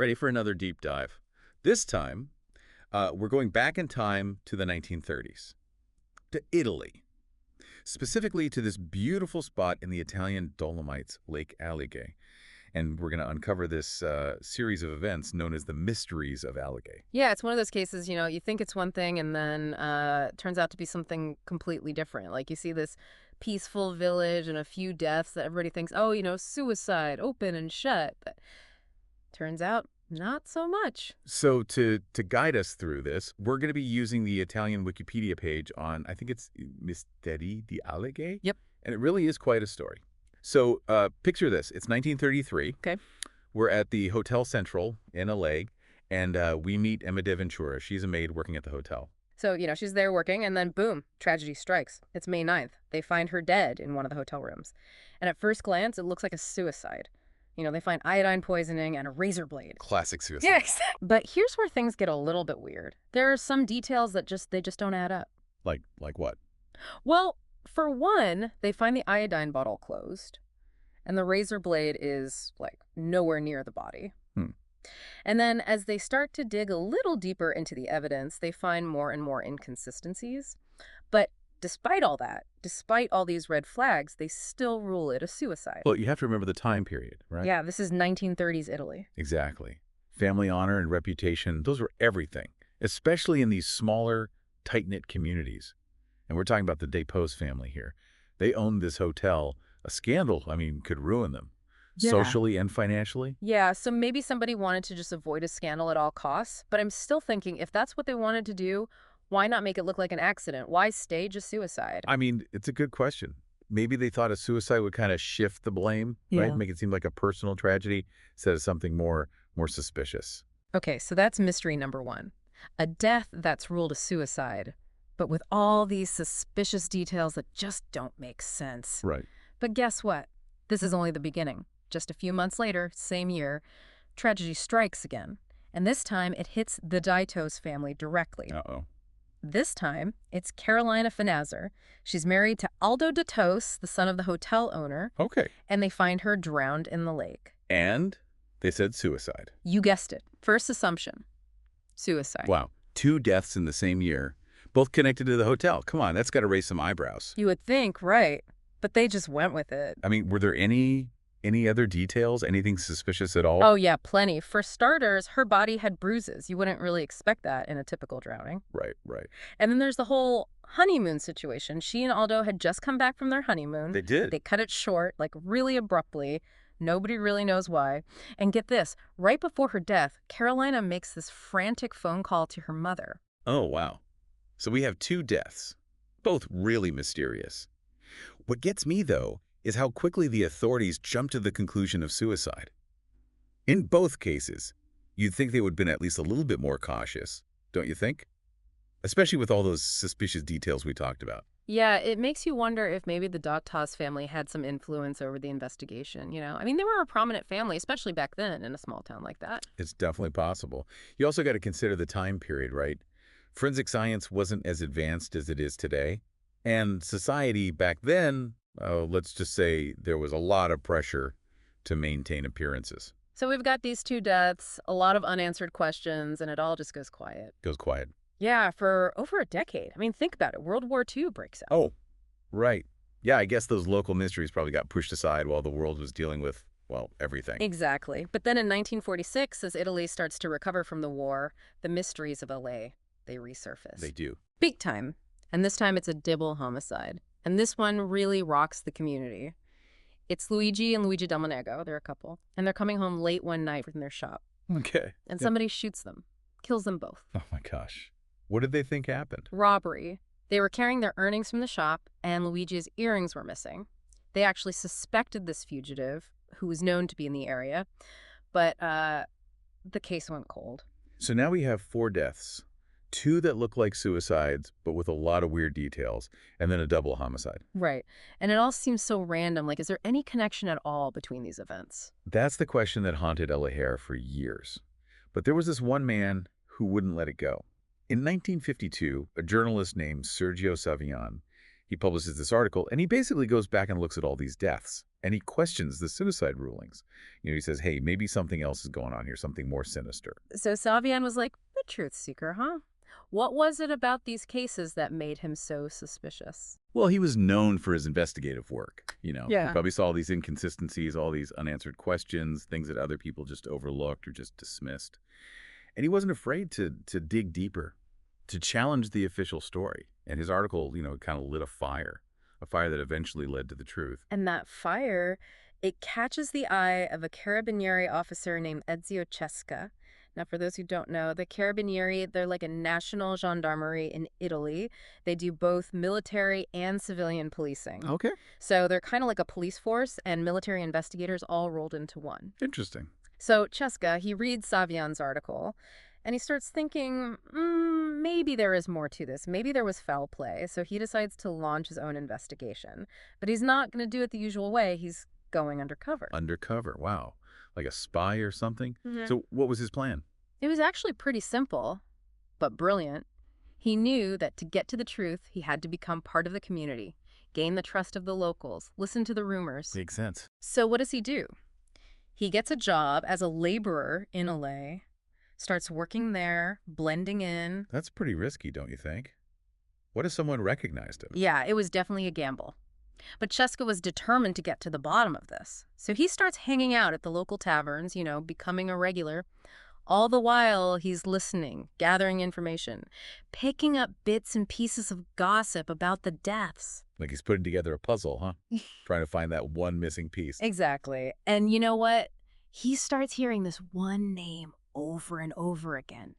ready for another deep dive. This time, we're going back in time to the 1930s, to Italy, specifically to this beautiful spot in the Italian Dolomites, Lake Alleghe. And we're going to uncover this series of events known as the mysteries of Alleghe. Yeah, it's one of those cases, you think it's one thing and then it turns out to be something completely different. Like you see this peaceful village and a few deaths that everybody thinks, oh, suicide, open and shut. But turns out not so much. So to guide us through this, we're going to be using the Italian Wikipedia page on, I think it's Misteri di Alleghe. Yep. And it really is quite a story. So picture this. It's 1933. Okay. We're at the Hotel Central in Alleghe, and we meet Emma De Ventura. She's a maid working at the hotel. So, she's there working, and then boom, tragedy strikes. It's May 9th. They find her dead in one of the hotel rooms. And at first glance, it looks like a suicide. They find iodine poisoning and a razor blade. Classic suicide. Yes. But here's where things get a little bit weird. There are some details that they just don't add up. Like what? Well, for one, they find the iodine bottle closed, and the razor blade is, nowhere near the body. And then as they start to dig a little deeper into the evidence, they find more and more inconsistencies. But despite all that, despite all these red flags, they still rule it a suicide. Well, you have to remember the time period, right? Yeah, this is 1930s Italy. Exactly. Family honor and reputation, those were everything, especially in these smaller, tight-knit communities. And we're talking about the Depose family here. They owned this hotel. A scandal, could ruin them. Yeah. Socially and financially. Yeah, so maybe somebody wanted to just avoid a scandal at all costs. But I'm still thinking, if that's what they wanted to do, why not make it look like an accident? Why stage a suicide? It's a good question. Maybe they thought a suicide would kind of shift the blame, Yeah. right? Make it seem like a personal tragedy instead of something more suspicious. Okay, so that's mystery number one. A death that's ruled a suicide, but with all these suspicious details that just don't make sense. Right. But guess what? This is only the beginning. Just a few months later, same year, tragedy strikes again. And this time, it hits the Depose family directly. Uh-oh. This time, it's Carolina Finazzer. She's married to Aldo Depose, the son of the hotel owner. Okay. And they find her drowned in the lake. And they said suicide. You guessed it. First assumption. Suicide. Wow. 2 deaths in the same year, both connected to the hotel. Come on, that's got to raise some eyebrows. You would think, right. But they just went with it. Were there any other details, anything suspicious at all? Oh, yeah, plenty. For starters, her body had bruises. You wouldn't really expect that in a typical drowning. Right. And then there's the whole honeymoon situation. She and Aldo had just come back from their honeymoon. They did. They cut it short, really abruptly. Nobody really knows why. And get this, right before her death, Carolina makes this frantic phone call to her mother. Oh, wow. So we have 2 deaths, both really mysterious. What gets me, though, is how quickly the authorities jumped to the conclusion of suicide. In both cases, you'd think they would have been at least a little bit more cautious, don't you think? Especially with all those suspicious details we talked about. Yeah, it makes you wonder if maybe the Depose family had some influence over the investigation, They were a prominent family, especially back then in a small town like that. It's definitely possible. You also got to consider the time period, right? Forensic science wasn't as advanced as it is today. And society back then, let's just say there was a lot of pressure to maintain appearances. So we've got these 2 deaths, a lot of unanswered questions, and it all just goes quiet. Goes quiet. Yeah, for over a decade. Think about it. World War II breaks out. Oh, right. Yeah, I guess those local mysteries probably got pushed aside while the world was dealing with, everything. Exactly. But then in 1946, as Italy starts to recover from the war, the mysteries of Alleghe, they resurface. They do. Big time. And this time it's a double homicide. And this one really rocks the community. It's Luigi and Luigi Del Monego. They're a couple. And they're coming home late one night from their shop. Okay. And somebody shoots them. Kills them both. Oh, my gosh. What did they think happened? Robbery. They were carrying their earnings from the shop, and Luigi's earrings were missing. They actually suspected this fugitive, who was known to be in the area, but the case went cold. So now we have 4 deaths. 2 that look like suicides, but with a lot of weird details, and then a double homicide. Right. And it all seems so random. Is there any connection at all between these events? That's the question that haunted Alleghe for years. But there was this one man who wouldn't let it go. In 1952, a journalist named Sergio Savian, he publishes this article, and he basically goes back and looks at all these deaths. And he questions the suicide rulings. He says, hey, maybe something else is going on here, something more sinister. So Savian was like, the truth seeker, huh? What was it about these cases that made him so suspicious? Well, he was known for his investigative work. He Yeah. probably saw all these inconsistencies, all these unanswered questions, things that other people just overlooked or just dismissed. And he wasn't afraid to dig deeper, to challenge the official story. And his article, kind of lit a fire that eventually led to the truth. And that fire, it catches the eye of a carabinieri officer named Ezio Cesca. Now, for those who don't know, the carabinieri, they're like a national gendarmerie in Italy. They do both military and civilian policing. Okay. So they're kind of like a police force and military investigators all rolled into one. Interesting. So Cesca, he reads Savian's article, and he starts thinking, maybe there is more to this. Maybe there was foul play. So he decides to launch his own investigation. But he's not going to do it the usual way. He's going undercover. Undercover. Wow. Like a spy or something? Mm-hmm. So what was his plan? It was actually pretty simple, but brilliant. He knew that to get to the truth, he had to become part of the community, gain the trust of the locals, listen to the rumors. Makes sense. So what does he do? He gets a job as a laborer in Alleghe, starts working there, blending in. That's pretty risky, don't you think? What if someone recognized him? Yeah, it was definitely a gamble. But Cesca was determined to get to the bottom of this. So he starts hanging out at the local taverns, becoming a regular. All the while, he's listening, gathering information, picking up bits and pieces of gossip about the deaths. Like he's putting together a puzzle, huh? Trying to find that one missing piece. Exactly. And you know what? He starts hearing this one name over and over again.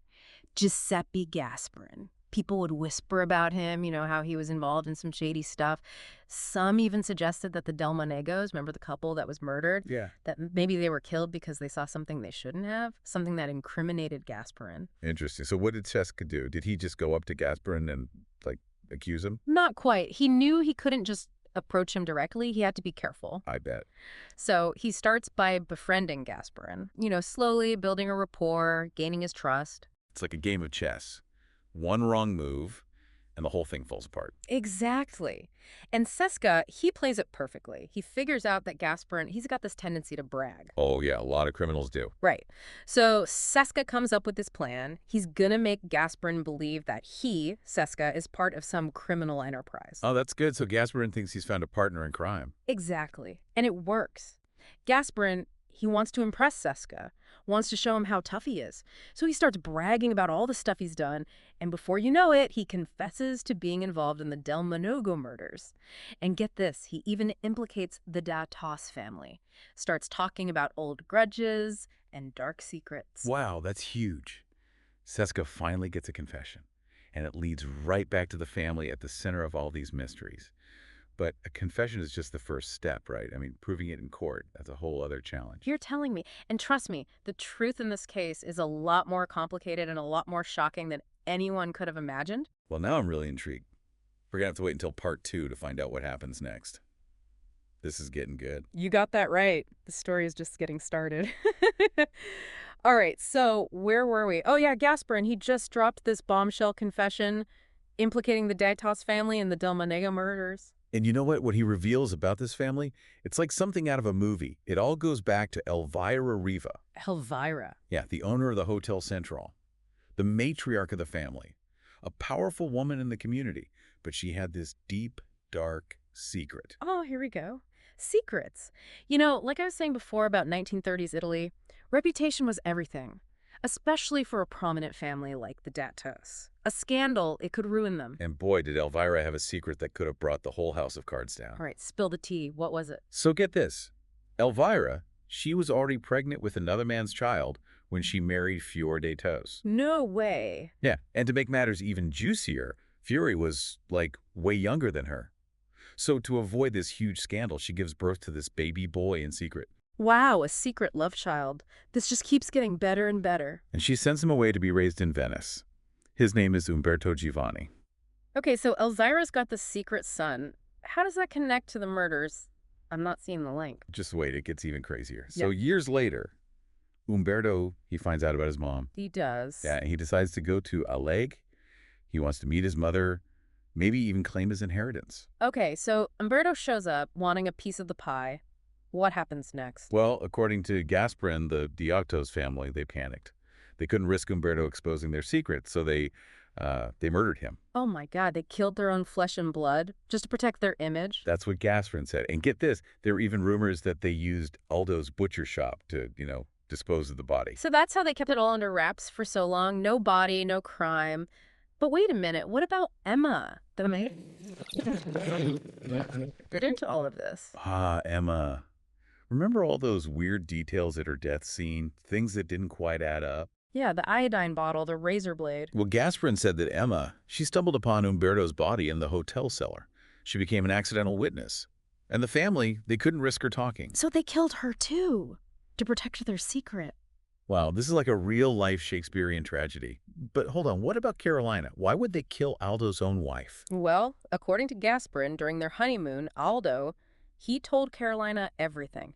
Giuseppe Gasparin. People would whisper about him, how he was involved in some shady stuff. Some even suggested that the Delmonegos, remember the couple that was murdered? Yeah. That maybe they were killed because they saw something they shouldn't have, something that incriminated Gasparin. Interesting. So what did Cesca do? Did he just go up to Gasparin and, accuse him? Not quite. He knew he couldn't just approach him directly. He had to be careful. I bet. So he starts by befriending Gasparin, slowly building a rapport, gaining his trust. It's like a game of chess. One wrong move, and the whole thing falls apart. Exactly. And Cesca, he plays it perfectly. He figures out that Gasparin, he's got this tendency to brag. Oh, yeah, a lot of criminals do. Right. So Cesca comes up with this plan. He's going to make Gasparin believe that he, Cesca, is part of some criminal enterprise. Oh, that's good. So Gasparin thinks he's found a partner in crime. Exactly. And it works. Gasparin, he wants to impress Cesca, wants to show him how tough he is. So he starts bragging about all the stuff he's done, and before you know it, he confesses to being involved in the Delmonogo murders. And get this, he even implicates the Datos family, starts talking about old grudges and dark secrets. Wow, that's huge. Cesca finally gets a confession, and it leads right back to the family at the center of all these mysteries. But a confession is just the first step, right? I mean, proving it in court, that's a whole other challenge. You're telling me. And trust me, the truth in this case is a lot more complicated and a lot more shocking than anyone could have imagined. Well, now I'm really intrigued. We're going to have to wait until part 2 to find out what happens next. This is getting good. You got that right. The story is just getting started. All right, so where were we? Oh, yeah, Gasparin, he just dropped this bombshell confession implicating the Datos family in the Delmonego murders. And you know what? What he reveals about this family? It's like something out of a movie. It all goes back to Elvira Riva. Elvira. Yeah, the owner of the Hotel Central. The matriarch of the family. A powerful woman in the community. But she had this deep, dark secret. Oh, here we go. Secrets. Like I was saying before about 1930s Italy, reputation was everything. Especially for a prominent family like the Datos. A scandal, it could ruin them. And boy, did Elvira have a secret that could have brought the whole house of cards down. All right, spill the tea. What was it? So get this. Elvira, she was already pregnant with another man's child when she married Fior Datos. No way. Yeah, and to make matters even juicier, Fiore was, way younger than her. So to avoid this huge scandal, she gives birth to this baby boy in secret. Wow, a secret love child. This just keeps getting better and better. And she sends him away to be raised in Venice. His name is Umberto Giovanni. Okay, so Elvira's got the secret son. How does that connect to the murders? I'm not seeing the link. Just wait, it gets even crazier. So years later, Umberto, he finds out about his mom. He does. Yeah, he decides to go to Alleghe. He wants to meet his mother, maybe even claim his inheritance. Okay, so Umberto shows up wanting a piece of the pie. What happens next? Well, according to Gasparin, the Dioctos family, they panicked. They couldn't risk Umberto exposing their secret, so they murdered him. Oh my God, they killed their own flesh and blood just to protect their image? That's what Gasparin said. And get this, there were even rumors that they used Aldo's butcher shop to, dispose of the body. So that's how they kept it all under wraps for so long? No body, no crime. But wait a minute, what about Emma? The maid? Get into all of this. Ah, Emma. Remember all those weird details at her death scene? Things that didn't quite add up? Yeah, the iodine bottle, the razor blade. Well, Gasparin said that Emma, she stumbled upon Umberto's body in the hotel cellar. She became an accidental witness. And the family, they couldn't risk her talking. So they killed her too, to protect their secret. Wow, this is like a real-life Shakespearean tragedy. But hold on, what about Carolina? Why would they kill Aldo's own wife? Well, according to Gasparin, during their honeymoon, Aldo, he told Carolina everything.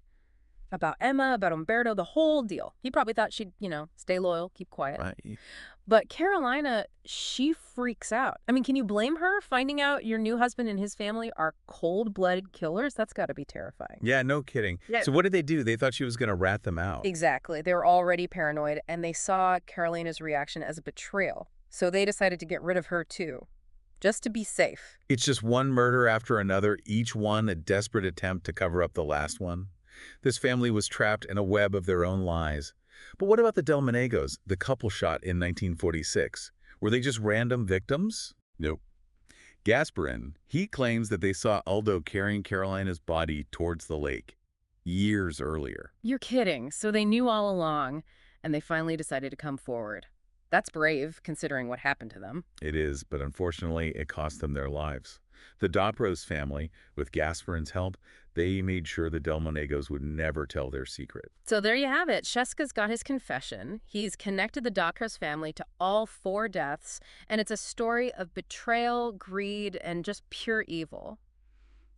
About Emma, about Umberto, the whole deal. He probably thought she'd, stay loyal, keep quiet. Right. But Carolina, she freaks out. I mean, can you blame her? Finding out your new husband and his family are cold-blooded killers? That's got to be terrifying. Yeah, no kidding. Yeah. So what did they do? They thought she was going to rat them out. Exactly. They were already paranoid, and they saw Carolina's reaction as a betrayal. So they decided to get rid of her, too, just to be safe. It's just one murder after another, each one a desperate attempt to cover up the last one. This family was trapped in a web of their own lies. But what about the Delmenegos, the couple shot in 1946? Were they just random victims? Nope. Gasparin, he claims that they saw Aldo carrying Carolina's body towards the lake years earlier. You're kidding. So they knew all along, and they finally decided to come forward. That's brave, considering what happened to them. It is, but unfortunately, it cost them their lives. The Dopros family, with Gasparin's help, they made sure the Delmenegos would never tell their secret. So there you have it. Sheska's got his confession. He's connected the Dopros family to all 4 deaths, and it's a story of betrayal, greed, and just pure evil.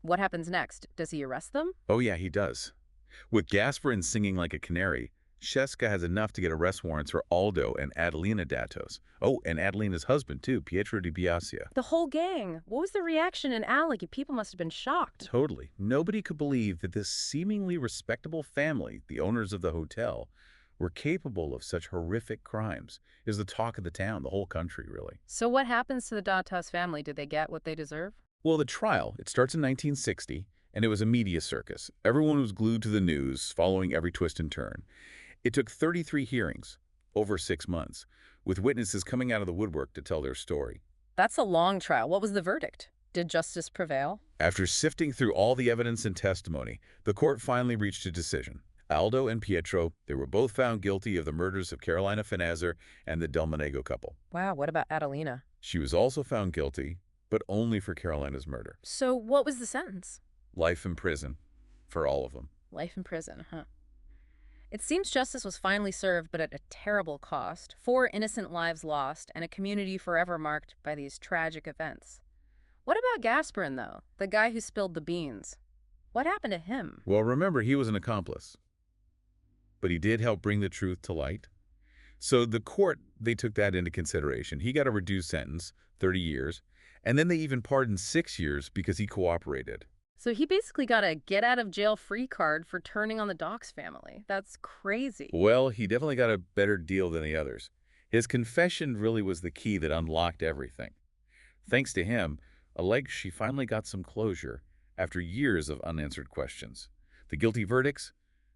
What happens next? Does he arrest them? Oh yeah, he does. With Gasparin singing like a canary, Sheska has enough to get arrest warrants for Aldo and Adelina Datos. Oh, and Adelina's husband, too, Pietro di Biasia. The whole gang. What was the reaction in Alleghe? People must have been shocked. Totally. Nobody could believe that this seemingly respectable family, the owners of the hotel, were capable of such horrific crimes. It was the talk of the town, the whole country, really. So what happens to the Datos family? Did they get what they deserve? Well, the trial, it starts in 1960, and it was a media circus. Everyone was glued to the news, following every twist and turn. It took 33 hearings, over 6 months, with witnesses coming out of the woodwork to tell their story. That's a long trial. What was the verdict? Did justice prevail? After sifting through all the evidence and testimony, the court finally reached a decision. Aldo and Pietro, they were both found guilty of the murders of Carolina Finazzer and the Delmenego couple. Wow, what about Adelina? She was also found guilty, but only for Carolina's murder. So what was the sentence? Life in prison for all of them. Life in prison, huh? It seems justice was finally served, but at a terrible cost. 4 innocent lives lost, and a community forever marked by these tragic events. What about Gasparin, though? The guy who spilled the beans. What happened to him? Well, remember, he was an accomplice. But he did help bring the truth to light. So the court, they took that into consideration. He got a reduced sentence, 30 years, and then they even pardoned 6 years because he cooperated. So he basically got a get-out-of-jail-free card for turning on the Docks family. That's crazy. Well, he definitely got a better deal than the others. His confession really was the key that unlocked everything. Thanks to him, Alleghe, she finally got some closure after years of unanswered questions. The guilty verdicts,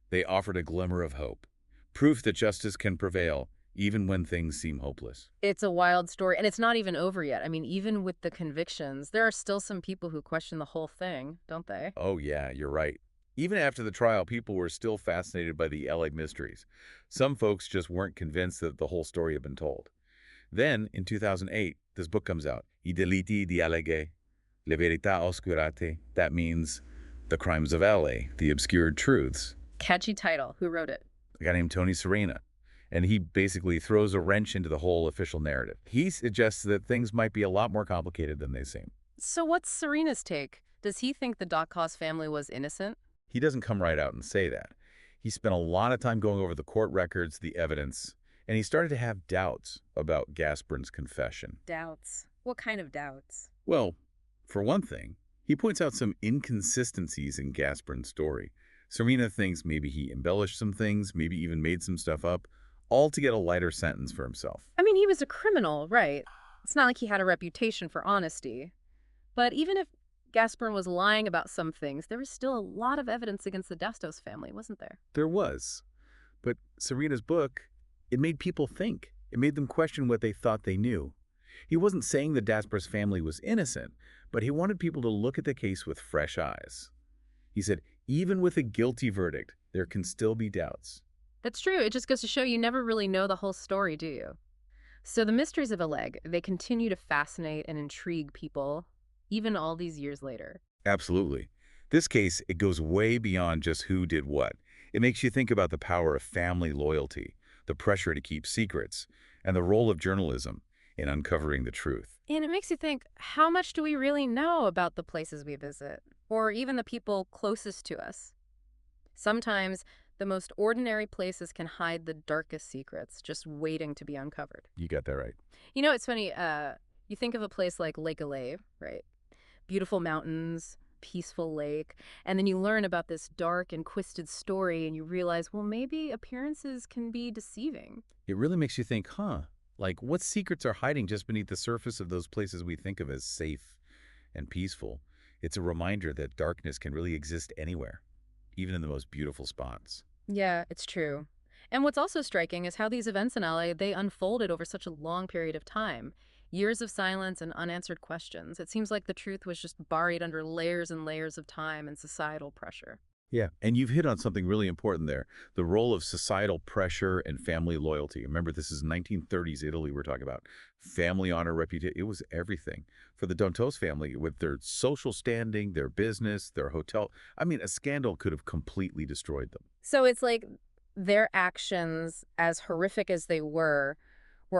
they offered a glimmer of hope. Proof that justice can prevail, even when things seem hopeless. It's a wild story, and it's not even over yet. I mean, even with the convictions, there are still some people who question the whole thing, don't they? Oh yeah, you're right. Even after the trial, people were still fascinated by the Alleghe mysteries. Some folks just weren't convinced that the whole story had been told. Then, in 2008, this book comes out, I delitti di Alleghe, le verità oscurate. That means The Crimes of Alleghe, The Obscured Truths. Catchy title. Who wrote it? A guy named Tony Serena. And he basically throws a wrench into the whole official narrative. He suggests that things might be a lot more complicated than they seem. So what's Serena's take? Does he think the Dachau family was innocent? He doesn't come right out and say that. He spent a lot of time going over the court records, the evidence, and he started to have doubts about Gasparin's confession. Doubts. What kind of doubts? Well, for one thing, he points out some inconsistencies in Gasparin's story. Serena thinks maybe he embellished some things, maybe even made some stuff up, all to get a lighter sentence for himself. I mean, he was a criminal, right? It's not like he had a reputation for honesty. But even if Gasperin was lying about some things, there was still a lot of evidence against the Dastos family, wasn't there? There was. But Serena's book, it made people think. It made them question what they thought they knew. He wasn't saying the Dasper's family was innocent, but he wanted people to look at the case with fresh eyes. He said, even with a guilty verdict, there can still be doubts. That's true. It just goes to show you never really know the whole story, do you? So the mysteries of Alleghe, they continue to fascinate and intrigue people, even all these years later. Absolutely. This case, it goes way beyond just who did what. It makes you think about the power of family loyalty, the pressure to keep secrets, and the role of journalism in uncovering the truth. And it makes you think, how much do we really know about the places we visit, or even the people closest to us? Sometimes the most ordinary places can hide the darkest secrets, just waiting to be uncovered. You got that right. You know, it's funny, you think of a place like Lake Alleghe, right? Beautiful mountains, peaceful lake, and then you learn about this dark and twisted story and you realize, well, maybe appearances can be deceiving. It really makes you think, huh? Like, what secrets are hiding just beneath the surface of those places we think of as safe and peaceful? It's a reminder that darkness can really exist anywhere, even in the most beautiful spots. Yeah, it's true. And what's also striking is how these events in LA, they unfolded over such a long period of time. Years of silence and unanswered questions. It seems like the truth was just buried under layers and layers of time and societal pressure. Yeah, and you've hit on something really important there, the role of societal pressure and family loyalty. Remember, this is 1930s Italy we're talking about. Family honor, reputation, it was everything. For the Dantos family, with their social standing, their business, their hotel, I mean, a scandal could have completely destroyed them. So it's like their actions, as horrific as they were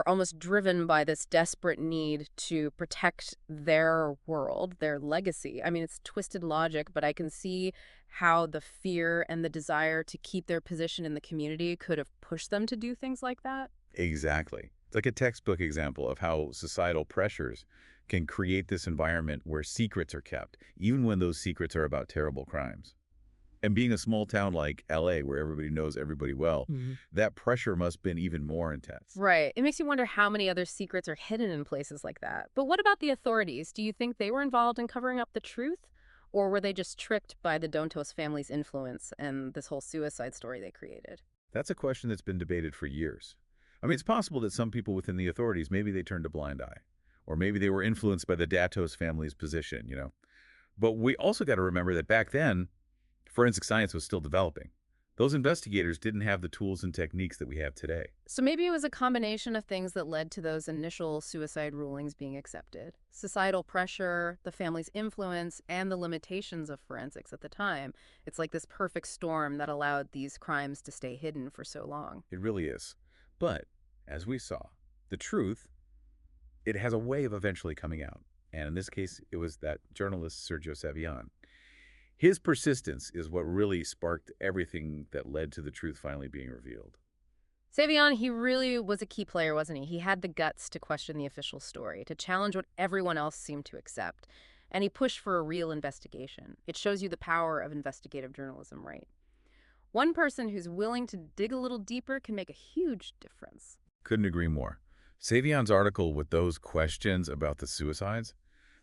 almost driven by this desperate need to protect their world, their legacy. I mean, it's twisted logic, but I can see how the fear and the desire to keep their position in the community could have pushed them to do things like that. Exactly. It's like a textbook example of how societal pressures can create this environment where secrets are kept, even when those secrets are about terrible crimes. And being a small town like LA, where everybody knows everybody well, that pressure must have been even more intense. Right. It makes you wonder how many other secrets are hidden in places like that. But what about the authorities? Do you think they were involved in covering up the truth? Or were they just tricked by the Dontos family's influence and this whole suicide story they created? That's a question that's been debated for years. I mean, it's possible that some people within the authorities, maybe they turned a blind eye, or maybe they were influenced by the Datos family's position. But we also got to remember that back then, forensic science was still developing. Those investigators didn't have the tools and techniques that we have today. So maybe it was a combination of things that led to those initial suicide rulings being accepted. Societal pressure, the family's influence, and the limitations of forensics at the time. It's like this perfect storm that allowed these crimes to stay hidden for so long. It really is. But, as we saw, the truth, it has a way of eventually coming out. And in this case, it was that journalist, Sergio Savian. His persistence is what really sparked everything that led to the truth finally being revealed. Savion, he really was a key player, wasn't he? He had the guts to question the official story, to challenge what everyone else seemed to accept. And he pushed for a real investigation. It shows you the power of investigative journalism, right? One person who's willing to dig a little deeper can make a huge difference. Couldn't agree more. Savian's article with those questions about the suicides,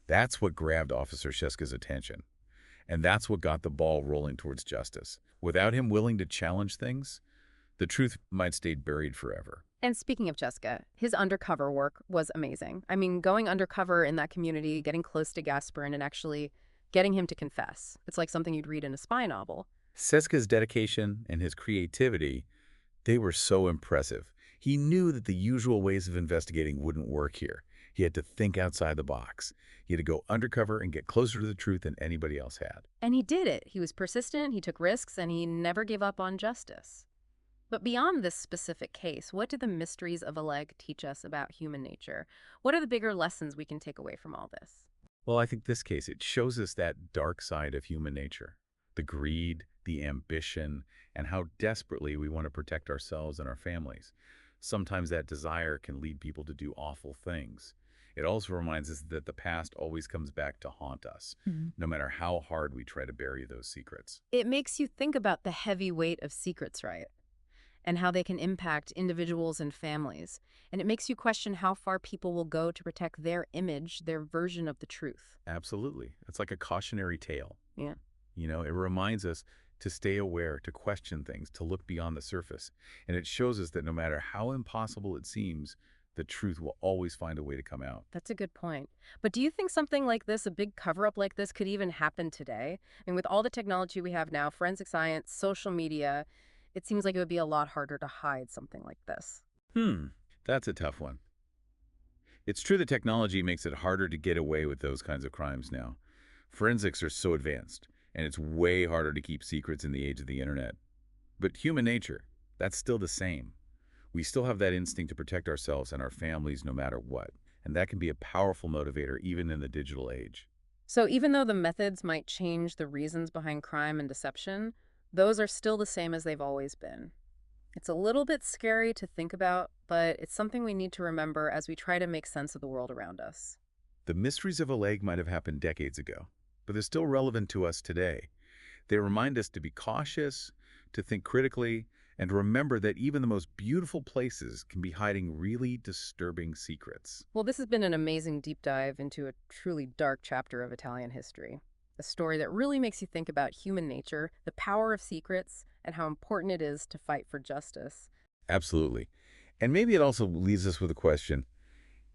that's what grabbed Officer Sheska's attention. And that's what got the ball rolling towards justice. Without him willing to challenge things, the truth might stay buried forever. And speaking of Cheska, his undercover work was amazing. I mean, going undercover in that community, getting close to Gasperin, and actually getting him to confess. It's like something you'd read in a spy novel. Sheska's dedication and his creativity, they were so impressive. He knew that the usual ways of investigating wouldn't work here. He had to think outside the box. He had to go undercover and get closer to the truth than anybody else had. And he did it. He was persistent, he took risks, and he never gave up on justice. But beyond this specific case, what do the mysteries of Alleghe teach us about human nature? What are the bigger lessons we can take away from all this? Well, I think this case, it shows us that dark side of human nature. The greed, the ambition, and how desperately we want to protect ourselves and our families. Sometimes that desire can lead people to do awful things. It also reminds us that the past always comes back to haunt us, Mhm. no matter how hard we try to bury those secrets. It makes you think about the heavy weight of secrets, right? And how they can impact individuals and families. And it makes you question how far people will go to protect their image, their version of the truth. Absolutely. It's like a cautionary tale. Yeah. It reminds us to stay aware, to question things, to look beyond the surface. And it shows us that no matter how impossible it seems, the truth will always find a way to come out. That's a good point. But do you think something like this, a big cover-up like this, could even happen today? And with all the technology we have now, forensic science, social media, it seems like it would be a lot harder to hide something like this. Hmm, that's a tough one. It's true that technology makes it harder to get away with those kinds of crimes now. Forensics are so advanced, and it's way harder to keep secrets in the age of the internet. But human nature, that's still the same. We still have that instinct to protect ourselves and our families no matter what, and that can be a powerful motivator even in the digital age. So even though the methods might change the reasons behind crime and deception, those are still the same as they've always been. It's a little bit scary to think about, but it's something we need to remember as we try to make sense of the world around us. The mysteries of Alleghe might have happened decades ago, but they're still relevant to us today. They remind us to be cautious, to think critically, and to remember that even the most beautiful places can be hiding really disturbing secrets. Well, this has been an amazing deep dive into a truly dark chapter of Italian history. A story that really makes you think about human nature, the power of secrets, and how important it is to fight for justice. Absolutely. And maybe it also leaves us with a question.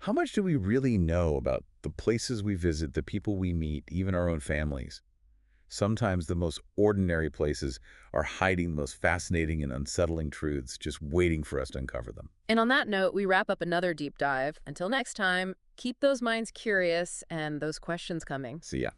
How much do we really know about the places we visit, the people we meet, even our own families? Sometimes the most ordinary places are hiding the most fascinating and unsettling truths, just waiting for us to uncover them. And on that note, we wrap up another deep dive. Until next time, keep those minds curious and those questions coming. See ya.